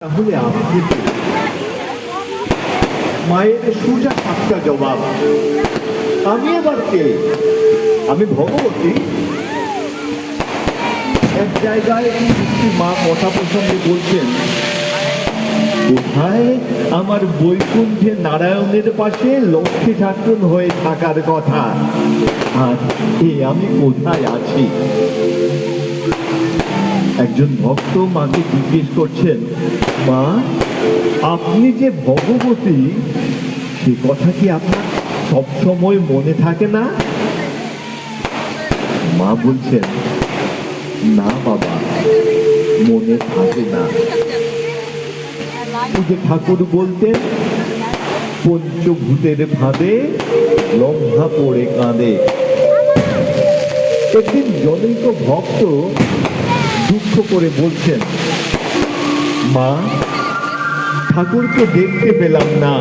তাহলে আপনি মায়ের সোজা সাতটা জবাব। আমি আবার কে? আমি ভগবতী। এক জায়গায় মা কথা প্রসঙ্গে বলছেন, কোথায় আমার বৈকুণ্ঠে নারায়ণের পাশে লক্ষ্মী ঠাকুর হয়ে থাকার কথা, আর আমি কোথায় আছি? একজন ভক্ত মাকে জিজ্ঞেস করছেন, মা আপনি যে ভগবতী, সে কথা কি আপনার সবসময় মনে থাকে না? মা বলছেন, না বাবা, মনে থাকে না। যে ঠাকুর বলতেন, পঞ্চভূতের ফাঁদে লম্বা পড়ে কাঁদে। একদিন জনৈক ভক্ত দুঃখ করে বলছেন, মা ঠাকুরকে দেখতে পেলাম না।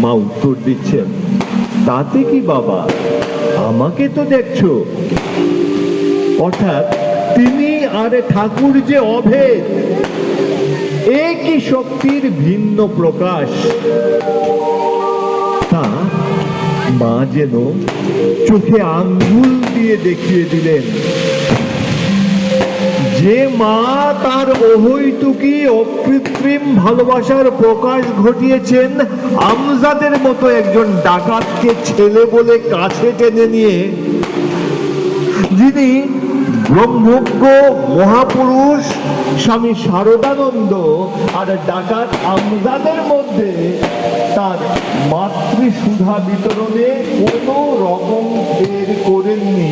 মা উত্তর দিচ্ছেন, তাতে কি বাবা, আমাকে তো দেখছো। অর্থাৎ তিনি আর ঠাকুর যে অভেদ, একই শক্তির ভিন্ন প্রকাশ। তা মা যেন চোখে আঙ্গুল দিয়ে দেখিয়ে দিলেন, যে মা তার অহৈতুকী অকৃত্রিম ভালোবাসার প্রকাশ ঘটিয়েছেন আমজাদের মতো একজন ডাকাতকে ছেলে বলে কাছে টেনে নিয়ে, যিনি ব্রহ্মজ্ঞ মহাপুরুষ স্বামী শারদানন্দ আর ডাকাত আমজাদের মধ্যে তার মাতৃসুধা বিতরণে কোনো রকম বের করেননি,